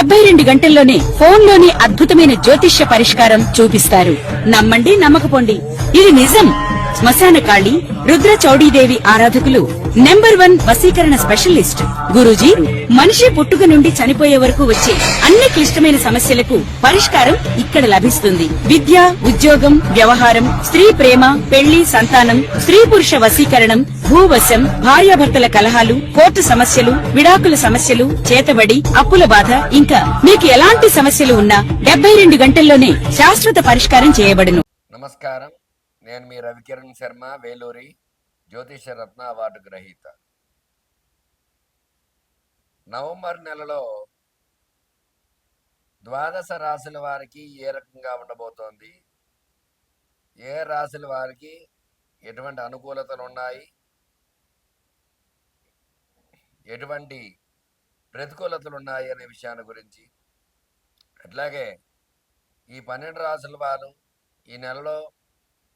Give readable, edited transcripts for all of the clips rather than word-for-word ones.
72 గంటల్లోనే ఫోన్లోని అద్భుతమైన జ్యోతిష్య పరిష్కారం చూపిస్తారు. నమ్మండి, నమ్మకపోండి, ఇది నిజం. శ్మశాన కాళి రుద్ర చౌడీదేవి ఆరాధకులు నంబర్ 1 వశీకరణ స్పెషలిస్ట్ గురూజీ. మనిషి పుట్టుక నుండి చనిపోయే వరకు వచ్చే అన్ని క్లిష్టమైన సమస్యలకు పరిష్కారం ఇక్కడ లభిస్తుంది. విద్య, ఉద్యోగం, వ్యవహారం, స్త్రీ ప్రేమ, పెళ్లి, సంతానం, స్త్రీ పురుష వశీకరణం, భూవశం, భార్యాభర్తల కలహాలు, కోర్టు సమస్యలు, విడాకుల సమస్యలు, చేతబడి, అప్పుల బాధ, ఇంకా మీకు ఎలాంటి సమస్యలు ఉన్నా 72 గంటల్లోనే శాశ్వత పరిష్కారం చేయబడును. నమస్కారం, నేను మీ రవికిరణ్ శర్మ, వేలూరి, జ్యోతిష రత్న అవార్డు గ్రహీత. నవంబర్ నెలలో ద్వాదశ రాశుల వారికి ఏ రకంగా ఉండబోతోంది, ఏ రాశుల వారికి ఎటువంటి అనుకూలతలు ఉన్నాయి, ఎటువంటి ప్రతికూలతలు ఉన్నాయి అనే విషయాన్ని గురించి, అట్లాగే ఈ 12 రాశుల వారు ఈ నెలలో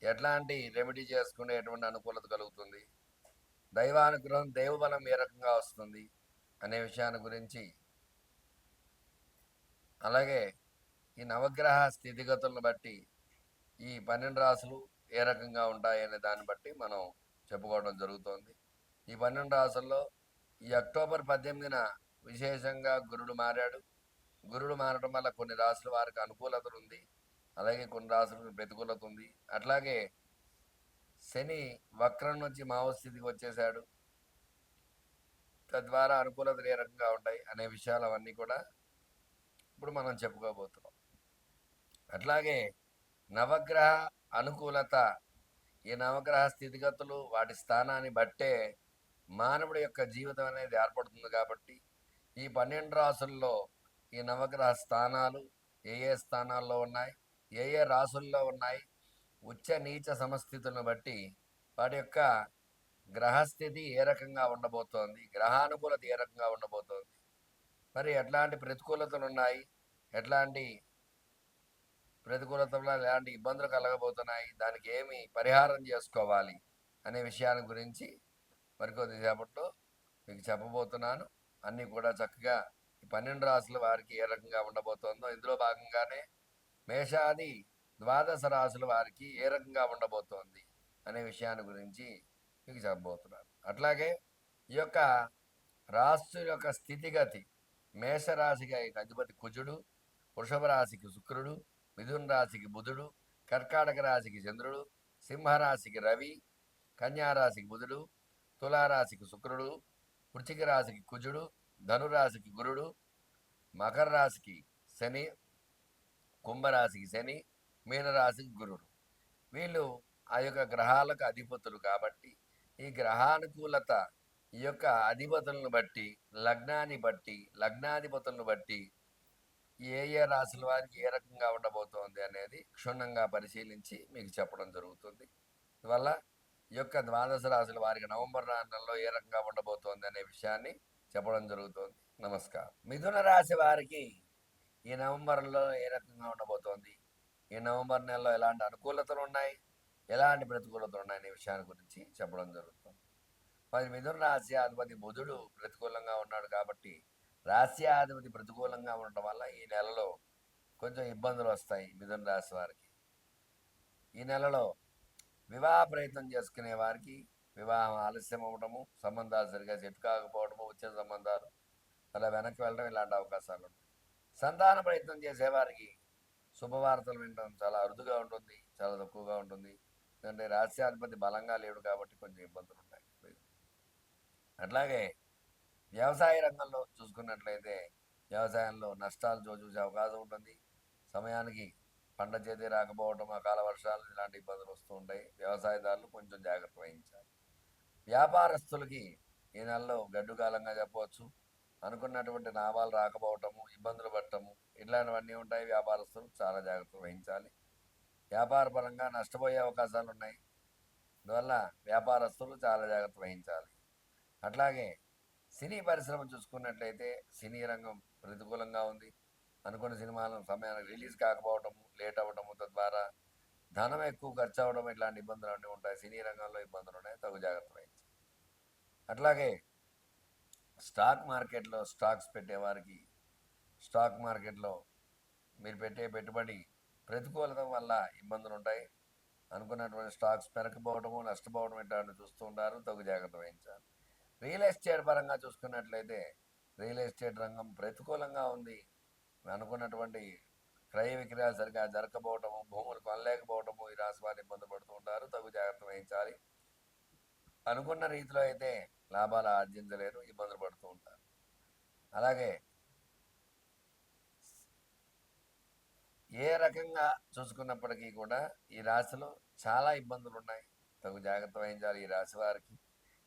ఎట్లాంటి రెమెడీ చేసుకునే ఎటువంటి అనుకూలత కలుగుతుంది, దైవానుగ్రహం, దైవబలం ఏ రకంగా వస్తుంది అనే విషయాన్ని గురించి, అలాగే ఈ నవగ్రహ స్థితిగతులను బట్టి ఈ 12 రాశులు ఏ రకంగా ఉంటాయనే దాన్ని బట్టి మనం చెప్పుకోవడం జరుగుతోంది. ఈ 12 రాశుల్లో ఈ అక్టోబర్ 18న విశేషంగా గురుడు మారాడు. గురుడు మారడం వల్ల కొన్ని రాశుల వారికి అనుకూలత ఉంది, అలాగే కొన్ని రాశులకు ప్రతికూలత ఉంది. అట్లాగే శని వక్రం నుంచి మావస్థితికి వచ్చేసాడు. తద్వారా అనుకూలతలు ఏ రకంగా ఉంటాయి అనే విషయాలు అవన్నీ కూడా ఇప్పుడు మనం చెప్పుకోబోతున్నాం. అట్లాగే నవగ్రహ అనుకూలత, ఈ నవగ్రహ స్థితిగతులు వాటి స్థానాన్ని బట్టే మానవుడి యొక్క జీవితం అనేది ఏర్పడుతుంది. కాబట్టి ఈ 12 రాశుల్లో ఈ నవగ్రహ స్థానాలు ఏ ఏ స్థానాల్లో ఉన్నాయి, ఏ ఏ రాశుల్లో ఉన్నాయి, ఉచ్చ నీచ సమస్థితులను బట్టి వాటి యొక్క గ్రహస్థితి ఏ రకంగా ఉండబోతోంది, గ్రహానుకూలత ఏ రకంగా ఉండబోతోంది, మరి ఎట్లాంటి ప్రతికూలతలు ఉన్నాయి, ఎట్లాంటి ప్రతికూలతలు, ఎలాంటి ఇబ్బందులు కలగబోతున్నాయి, దానికి ఏమి పరిహారం చేసుకోవాలి అనే విషయాన్ని గురించి మరికొద్దిసేపట్లో మీకు చెప్పబోతున్నాను. అన్నీ కూడా చక్కగా ఈ 12 రాశుల వారికి ఏ రకంగా ఉండబోతోందో, ఇందులో భాగంగానే మేషాది ద్వాదశ రాశుల వారికి ఏ రకంగా ఉండబోతోంది అనే విషయాన్ని గురించి మీకు చెప్పబోతున్నాను. అట్లాగే ఈ యొక్క రాశుల యొక్క స్థితిగతి, మేషరాశికి అధిపతి కుజుడు, వృషభ రాశికి శుక్రుడు, మిథున రాశికి బుధుడు, కర్కాటక రాశికి చంద్రుడు, సింహరాశికి రవి, కన్యారాశికి బుధుడు, తులారాశికి శుక్రుడు, వృశ్చిక రాశికి కుజుడు, ధనురాశికి గురుడు, మకర రాశికి శని, కుంభరాశికి శని, మీనరాశికి గురుడు. వీళ్ళు ఆ యొక్క గ్రహాలకు అధిపతులు. కాబట్టి ఈ గ్రహానుకూలత ఈ యొక్క అధిపతులను బట్టి, లగ్నాన్ని బట్టి, లగ్నాధిపతులను బట్టి ఏ ఏ రాశుల వారికి ఏ రకంగా ఉండబోతోంది అనేది క్షుణ్ణంగా పరిశీలించి మీకు చెప్పడం జరుగుతుంది. అందువల్ల ఈ యొక్క ద్వాదశ రాశుల వారికి నవంబర్ నెలలో ఏ రకంగా ఉండబోతోంది అనే విషయాన్ని చెప్పడం జరుగుతుంది. నమస్కారం. మిథున రాశి వారికి ఈ నవంబర్లో ఏ రకంగా ఉండబోతోంది, ఈ నవంబర్ నెలలో ఎలాంటి అనుకూలతలు ఉన్నాయి, ఎలాంటి ప్రతికూలతలు ఉన్నాయి అనే విషయాన్ని గురించి చెప్పడం జరుగుతుంది. మరి మిథున రాశ్యాధిపతి బుధుడు ప్రతికూలంగా ఉన్నాడు. కాబట్టి రాశ్యాధిపతి ప్రతికూలంగా ఉండటం వల్ల ఈ నెలలో కొంచెం ఇబ్బందులు వస్తాయి మిథున రాశి వారికి. ఈ నెలలో వివాహ ప్రయత్నం చేసుకునే వారికి వివాహం ఆలస్యం అవ్వడము, సంబంధాలు సరిగా సెట్ కాకపోవడము, వచ్చే సంబంధాలు అలా వెనక్కి వెళ్ళడం, ఇలాంటి అవకాశాలు ఉంటాయి. సంతాన ప్రయత్నం చేసేవారికి శుభవార్తలు వినడం చాలా అరుదుగా ఉంటుంది, చాలా తక్కువగా ఉంటుంది. ఎందుకంటే రాశ్యాధిపతి బలంగా లేడు కాబట్టి కొంచెం ఇబ్బందులు ఉంటాయి. అట్లాగే వ్యవసాయ రంగంలో చూసుకున్నట్లయితే వ్యవసాయంలో నష్టాలు చూసే అవకాశం ఉంటుంది. సమయానికి పంట చేతి రాకపోవడం, అకాల వర్షాలు, ఇలాంటి ఇబ్బందులు వస్తూ ఉంటాయి. వ్యవసాయదారులు కొంచెం జాగ్రత్త వహించాలి. వ్యాపారస్తులకి ఈ నెలలో గడ్డు కాలంగా చెప్పవచ్చు. అనుకున్నటువంటి లాభాలు రాకపోవటము, ఇబ్బందులు పడటము, ఇట్లాంటివన్నీ ఉంటాయి. వ్యాపారస్తులు చాలా జాగ్రత్త వహించాలి. వ్యాపార పరంగా నష్టపోయే అవకాశాలు ఉన్నాయి. అందువల్ల వ్యాపారస్తులు చాలా జాగ్రత్త వహించాలి. అట్లాగే సినీ పరిశ్రమ చూసుకున్నట్లయితే సినీ రంగం ప్రతికూలంగా ఉంది. అనుకున్న సినిమాలు సమయానికి రిలీజ్ కాకపోవటము, లేట్ అవ్వటము, తద్వారా ధనం ఎక్కువ ఖర్చు అవ్వడం, ఇట్లాంటి ఇబ్బందులు అన్నీ ఉంటాయి. సినీ రంగంలో ఇబ్బందులు ఉన్నాయి, తగు జాగ్రత్త వహించాలి. అట్లాగే స్టాక్ మార్కెట్లో స్టాక్స్ పెట్టేవారికి స్టాక్ మార్కెట్లో మీరు పెట్టే పెట్టుబడి ప్రతికూలత వల్ల ఇబ్బందులు ఉంటాయి. అనుకున్నటువంటి స్టాక్స్ పెరగకపోవడము, నష్టపోవడం ఇట్లాంటివి చూస్తూ ఉంటారు. తగు జాగ్రత్త వహించాలి. రియల్ ఎస్టేట్ పరంగా చూసుకున్నట్లయితే రియల్ ఎస్టేట్ రంగం ప్రతికూలంగా ఉంది. అనుకున్నటువంటి క్రయ విక్రయాలు సరిగా జరగకపోవటము, భూములు కొనలేకపోవటము ఈ రాశి వారు ఇబ్బంది పడుతూ ఉంటారు. తగు జాగ్రత్త వహించాలి. అనుకున్న రీతిలో అయితే లాభాలు ఆర్జించలేరు, ఇబ్బందులు పడుతూ ఉంటారు. అలాగే ఏ రకంగా చూసుకున్నప్పటికీ కూడా ఈ రాశిలో చాలా ఇబ్బందులు ఉన్నాయి. తగు జాగ్రత్త వహించాలి ఈ రాశి వారికి.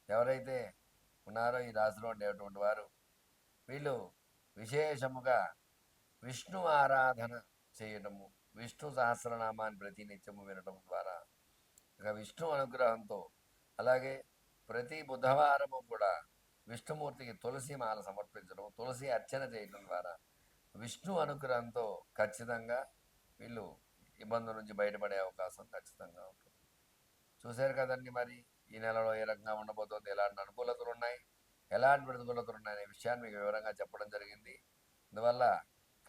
ఎవరైతే ఉన్నారో ఈ రాశిలో ఉండేటువంటి వారు వీళ్ళు విశేషముగా విష్ణు ఆరాధన చేయటము, విష్ణు సహస్రనామాన్ని ప్రతినిత్యము వినటం ద్వారా ఇక విష్ణు అనుగ్రహంతో, అలాగే ప్రతి బుధవారము కూడా విష్ణుమూర్తికి తులసి మాల సమర్పించడం, తులసి అర్చన చేయడం ద్వారా విష్ణు అనుగ్రహంతో ఖచ్చితంగా వీళ్ళు ఇబ్బందుల నుంచి బయటపడే అవకాశం ఖచ్చితంగా ఉంటుంది. చూశారు కదండి, మరి ఈ నెలలో ఏ రకంగా ఉండబోతోంది, ఎలాంటి అనుకూలతలు ఉన్నాయి, ఎలాంటి ప్రతికూలతలు ఉన్నాయి అనే విషయాన్ని మీకు వివరంగా చెప్పడం జరిగింది. అందువల్ల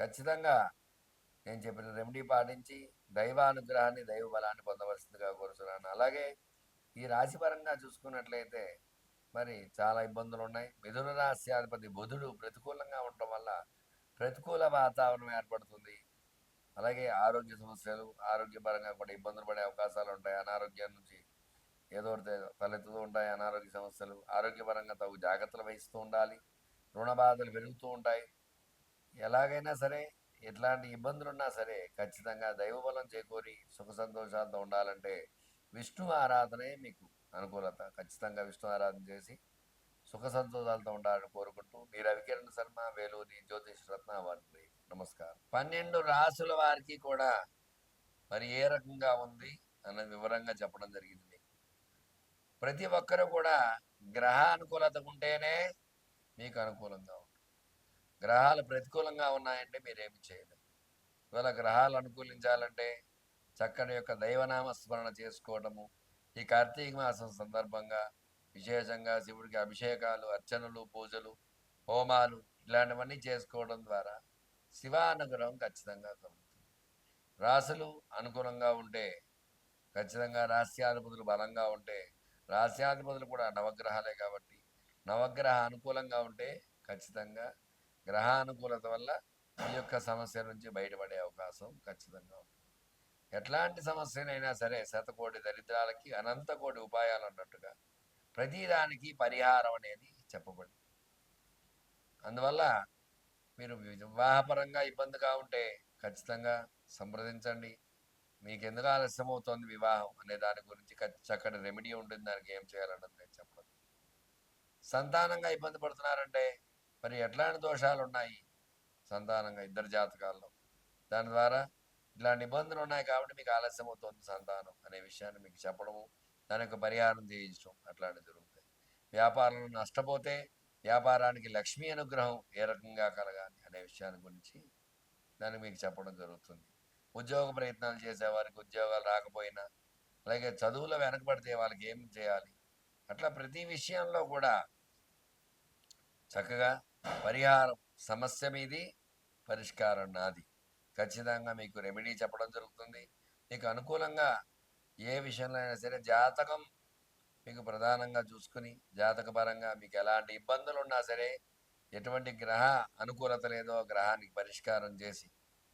ఖచ్చితంగా నేను చెప్పిన రెమెడీ పాటించి దైవానుగ్రహాన్ని, దైవ బలాన్ని పొందవలసిందిగా కోరుతున్నాను. అలాగే ఈ రాశి పరంగా చూసుకున్నట్లయితే మరి చాలా ఇబ్బందులు ఉన్నాయి. మిథున రాశ్యాధిపతి బుధుడు ప్రతికూలంగా ఉండటం వల్ల ప్రతికూల వాతావరణం ఏర్పడుతుంది. అలాగే ఆరోగ్య సమస్యలు, ఆరోగ్యపరంగా కూడా ఇబ్బందులు పడే అవకాశాలు ఉంటాయి. అనారోగ్యం నుంచి ఏదో ఒకటి తలెత్తుతూ ఉంటాయి అనారోగ్య సమస్యలు. ఆరోగ్యపరంగా తగు జాగ్రత్తలు వహిస్తూ ఉండాలి. రుణ బాధలు పెరుగుతూ ఉంటాయి. ఎలాగైనా సరే ఎట్లాంటి ఇబ్బందులు ఉన్నా సరే ఖచ్చితంగా దైవబలం చేకూరి సుఖ సంతోషాలతో ఉండాలంటే విష్ణు ఆరాధనే మీకు అనుకూలత. ఖచ్చితంగా విష్ణు ఆరాధన చేసి సుఖ సంతోషాలతో ఉండాలని కోరుకుంటూ మీ రవికిరణ్ శర్మ, వేలూరి జ్యోతిష్ రత్న వారి నమస్కారం. 12 రాసుల వారికి కూడా మరి ఏ రకంగా ఉంది అన్నది వివరంగా చెప్పడం జరిగింది. ప్రతి ఒక్కరూ కూడా గ్రహ అనుకూలత ఉంటేనే మీకు అనుకూలంగా ఉంటుంది. గ్రహాలు ప్రతికూలంగా ఉన్నాయంటే మీరేమి చేయలేరు. ఇవాళ గ్రహాలు అనుకూలించాలంటే చక్కని యొక్క దైవనామ స్మరణ చేసుకోవడము, ఈ కార్తీక మాసం సందర్భంగా విశేషంగా శివుడికి అభిషేకాలు, అర్చనలు, పూజలు, హోమాలు ఇలాంటివన్నీ చేసుకోవడం ద్వారా శివానుగ్రహం ఖచ్చితంగా కలుగుతుంది. రాశులు అనుకూలంగా ఉంటే ఖచ్చితంగా రాస్యాధిపతులు బలంగా ఉంటే, రాస్యాధిపతులు కూడా నవగ్రహాలే కాబట్టి నవగ్రహ అనుకూలంగా ఉంటే ఖచ్చితంగా గ్రహానుకూలత వల్ల ఈ యొక్క సమస్య నుంచి బయటపడే అవకాశం ఖచ్చితంగా ఉంటుంది. ఎట్లాంటి సమస్యనైనా సరే శతకోటి దరిద్రాలకి అనంత కోటి ఉపాయాలు అన్నట్టుగా ప్రతిదానికి పరిహారం అనేది చెప్పబడింది. అందువల్ల మీరు వివాహపరంగా ఇబ్బందిగా ఉంటే ఖచ్చితంగా సంప్రదించండి. మీకు ఎందుకు ఆలస్యం అవుతోంది వివాహం అనే దాని గురించి చక్కటి రెమెడీ ఉంటుంది. దానికి ఏం చేయాలన్నది నేను చెప్పను. సంతానంగా ఇబ్బంది పడుతున్నారంటే మరి ఎట్లాంటి దోషాలు ఉన్నాయి సంతానంగా ఇద్దరు జాతకాల్లో, దాని ద్వారా ఇట్లాంటి ఇబ్బందులు ఉన్నాయి కాబట్టి మీకు ఆలస్యం అవుతుంది సంతానం అనే విషయాన్ని మీకు చెప్పడము, దాని యొక్క పరిహారం చేయించడం అట్లాంటివి జరుగుతాయి. వ్యాపారంలో నష్టపోతే వ్యాపారానికి లక్ష్మీ అనుగ్రహం ఏ రకంగా కలగాలి అనే విషయాన్ని గురించి దాన్ని మీకు చెప్పడం జరుగుతుంది. ఉద్యోగ ప్రయత్నాలు చేసేవారికి ఉద్యోగాలు రాకపోయినా, అలాగే చదువులో వెనకబడితే వాళ్ళకి ఏం చేయాలి, అట్లా ప్రతి విషయంలో కూడా చక్కగా పరిహారం సమస్య మీది, పరిష్కారం నాది. ఖచ్చితంగా మీకు రెమెడీ చెప్పడం జరుగుతుంది. మీకు అనుకూలంగా ఏ విషయంలో అయినా సరే జాతకం మీకు ప్రధానంగా చూసుకుని జాతకపరంగా మీకు ఎలాంటి ఇబ్బందులు ఉన్నా సరే, ఎటువంటి గ్రహ అనుకూలత లేదో గ్రహానికి పరిష్కారం చేసి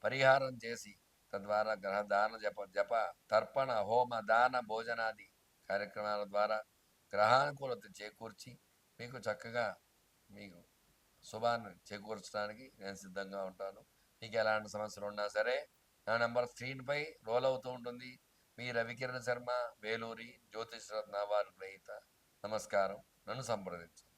పరిహారం చేసి తద్వారా గ్రహ దాన జప తర్పణ హోమ దాన భోజనాది కార్యక్రమాల ద్వారా గ్రహానుకూలత చేకూర్చి మీకు చక్కగా మీకు శుభాన్ని చేకూర్చడానికి నేను సిద్ధంగా ఉంటాను. మీకు ఎలాంటి సమస్యలు ఉన్నా సరే నా నెంబర్ స్క్రీన్పై రోల్ అవుతూ ఉంటుంది. మీ రవికిరణ్ శర్మ, వేలూరి జ్యోతిష్ రత్న వారి గ్రహీత. నమస్కారం. నన్ను సంప్రదించండి.